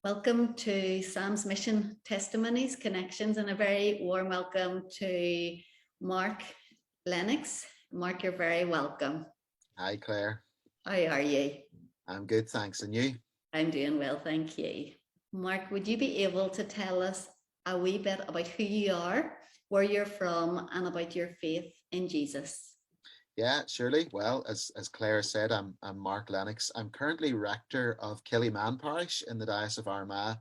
Welcome to Sam's Mission Testimonies, Connections, and a very warm welcome to Mark Lennox. Mark, you're very welcome. Hi, Claire. How are you? I'm good, thanks. And you? I'm doing well, thank you. Mark, would you be able to tell us a wee bit about who you are, where you're from, and about your faith in Jesus? Yeah, surely. Well, as Claire said, I'm Mark Lennox. I'm currently rector of Killyman Parish in the Diocese of Armagh,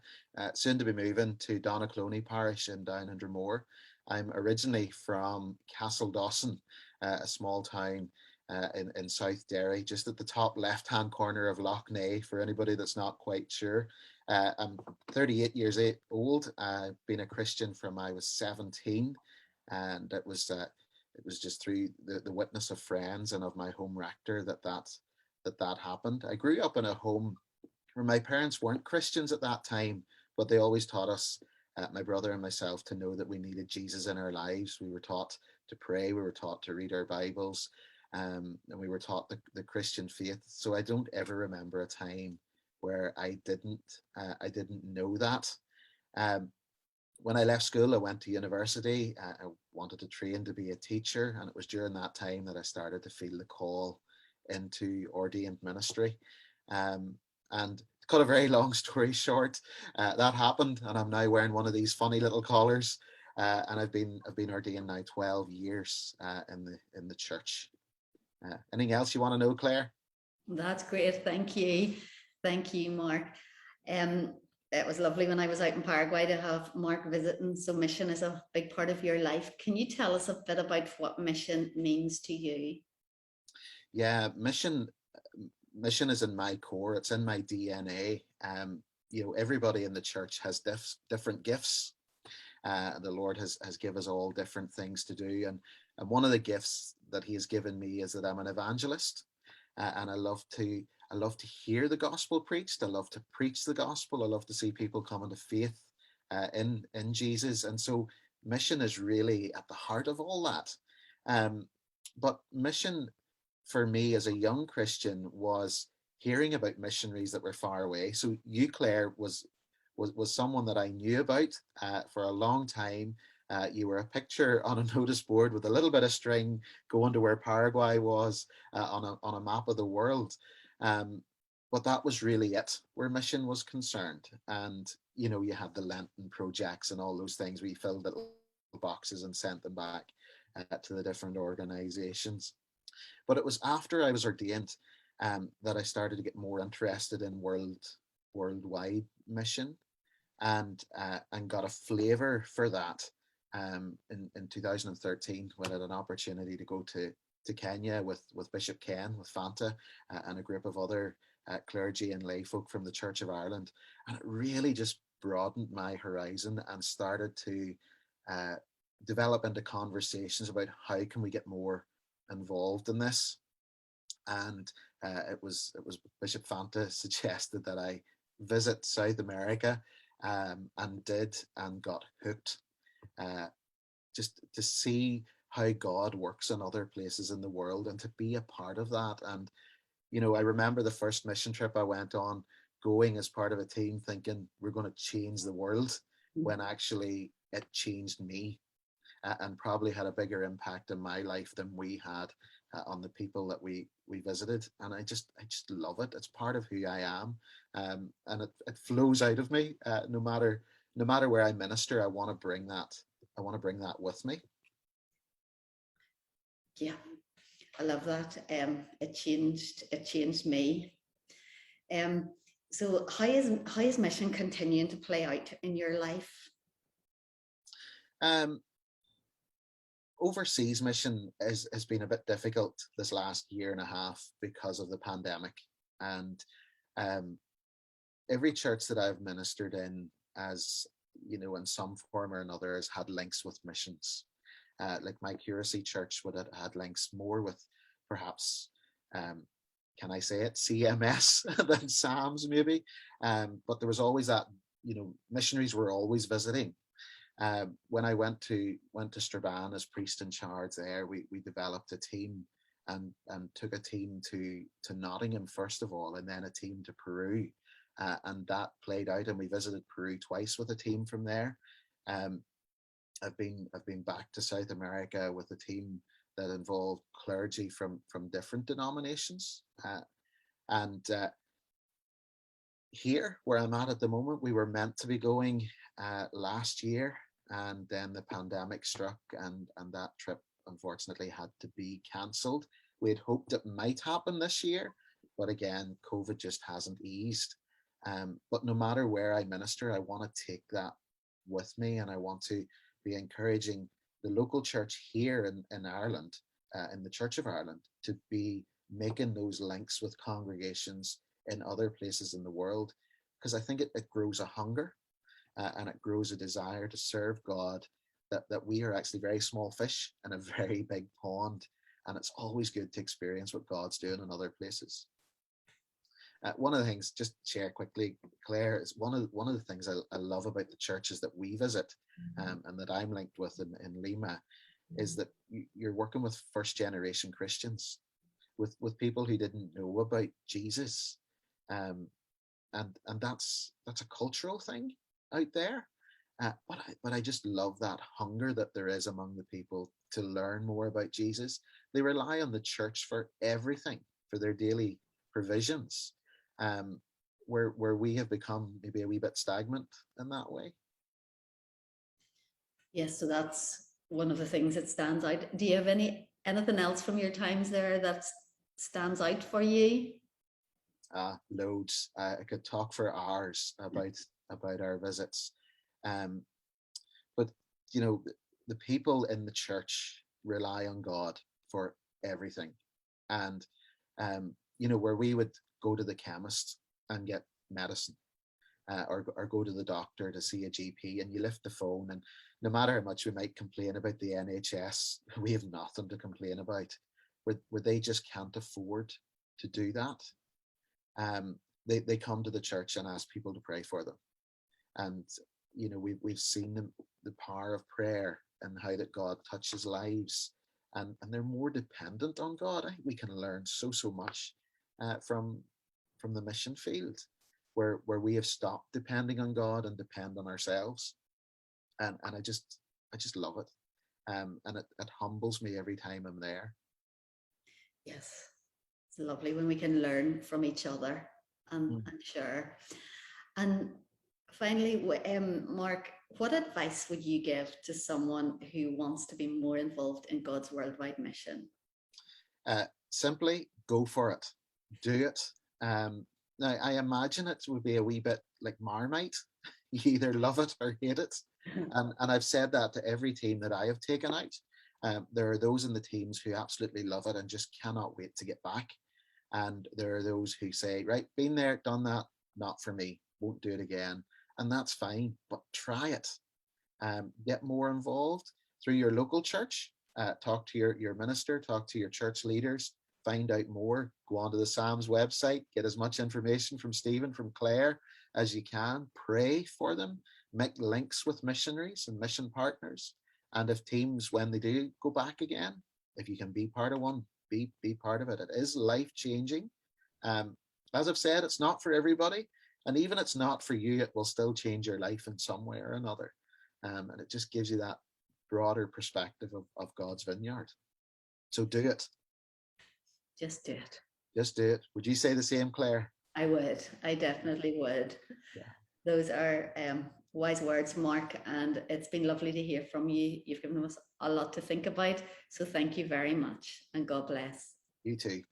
soon to be moving to Donaghcloney Parish in Down Under Moor. I'm originally from Castle Dawson, a small town in South Derry, just at the top left-hand corner of Lough Neagh, for anybody that's not quite sure. I'm 38 years old. I've been a Christian from I was 17, and it was just through the witness of friends and of my home rector that happened. I grew up in a home where my parents weren't Christians at that time, but they always taught us, my brother and myself, to know that we needed Jesus in our lives. We were taught to pray, we were taught to read our Bibles, and we were taught the Christian faith. So I don't ever remember a time where I didn't know that. Um, when I left school, I went to university. I wanted to train to be a teacher, and it was during that time that I started to feel the call into ordained ministry. Um, and to cut a very long story short, that happened, and I'm now wearing one of these funny little collars. And I've been ordained now 12 years in the church. Anything else you want to know, Claire? That's great. Thank you. Thank you, Mark. It was lovely when I was out in Paraguay to have Mark visiting. So mission is a big part of your life. Can you tell us a bit about what mission means to you? Yeah, mission is in my core. It's in my DNA. Everybody in the church has different gifts. The Lord has given us all different things to do, and one of the gifts that He has given me is that I'm an evangelist, and I love to hear the gospel preached. I love to preach the gospel. I love to see people come into faith in Jesus, and so mission is really at the heart of all that. But mission for me as a young Christian was hearing about missionaries that were far away. So you, Claire, was someone that I knew about for a long time. You were a picture on a notice board with a little bit of string going to where Paraguay was on a map of the world. Um, but that was really it where mission was concerned. And, you had the Lenten projects and all those things where you filled little boxes and sent them back to the different organizations. But it was after I was ordained that I started to get more interested in worldwide mission, and got a flavour for that in 2013, when I had an opportunity to go to Kenya with Bishop Ken, with Fanta, and a group of other clergy and lay folk from the Church of Ireland. And it really just broadened my horizon and started to uh, develop into conversations about how can we get more involved in this. And it was Bishop Fanta suggested that I visit South America, and did, and got hooked, uh, just to see how God works in other places in the world and to be a part of that. And I remember the first mission trip I went on, going as part of a team thinking we're going to change the world, when actually it changed me, and probably had a bigger impact in my life than we had on the people that we visited. And I just love it. It's part of who I am, and it flows out of me. No matter where I minister, I want to bring that. I want to bring that with me. Yeah, I love that. It changed me. So how is mission continuing to play out in your life? Um, Overseas mission has been a bit difficult this last year and a half because of the pandemic, and um, every church that I've ministered in, as in some form or another, has had links with missions. Like my curacy church would have had links more with, perhaps, um, can I say it, CMS than SAMS maybe. But there was always that, missionaries were always visiting. When I went to Strabane as priest in charge there, we developed a team, and took a team to Nottingham first of all, and then a team to Peru. and that played out. And we visited Peru twice with a team from there. I've been back to South America with a team that involved clergy from different denominations. And here, where I'm at the moment, we were meant to be going last year, and then the pandemic struck, and that trip unfortunately had to be cancelled. We had hoped it might happen this year, but again, COVID just hasn't eased. But no matter where I minister, I want to take that with me, and I want to be encouraging the local church here in Ireland, in the Church of Ireland, to be making those links with congregations in other places in the world, because I think it grows a hunger, and it grows a desire to serve God, that we are actually very small fish in a very big pond, and it's always good to experience what God's doing in other places. One of the things, just share quickly, Claire, is one of the things I love about the churches that we visit, and that I'm linked with in Lima, is that you're working with first generation Christians, with people who didn't know about Jesus, and that's a cultural thing out there, but I just love that hunger that there is among the people to learn more about Jesus. They rely on the church for everything, for their daily provisions, where we have become maybe a wee bit stagnant in that way. Yes, so that's one of the things that stands out. Do you have anything else from your times there that stands out for you? Loads. I could talk for hours about our visits, but the people in the church rely on God for everything, and where we would go to the chemist and get medicine, or go to the doctor to see a GP, and you lift the phone, and no matter how much we might complain about the NHS, we have nothing to complain about. Where they just can't afford to do that. They come to the church and ask people to pray for them, and we've seen the power of prayer and how that God touches lives, and they're more dependent on God. I think we can learn so much from the mission field, where we have stopped depending on God and depend on ourselves, and I just love it, and it humbles me every time I'm there. Yes, it's lovely when we can learn from each other and share. And finally, Mark, what advice would you give to someone who wants to be more involved in God's worldwide mission? Simply go for it. Do it. Now, I imagine it would be a wee bit like Marmite. You either love it or hate it. And I've said that to every team that I have taken out. There are those in the teams who absolutely love it and just cannot wait to get back. And there are those who say, right, been there, done that, not for me, won't do it again. And that's fine, but try it. Get more involved through your local church. Talk to your minister, talk to your church leaders, find out more. Go onto the SAMS website, get as much information from Stephen, from Claire as you can. Pray for them, make links with missionaries and mission partners. And if teams, when they do go back again, if you can be part of one, be part of it. It is life-changing. As I've said, it's not for everybody. And even it's not for you, it will still change your life in some way or another. And it just gives you that broader perspective of God's vineyard. So do it. Just do it. Just do it. Would you say the same, Claire? I would. I definitely would. Yeah. Those are wise words, Mark, and it's been lovely to hear from you. You've given us a lot to think about. So thank you very much, and God bless. You too.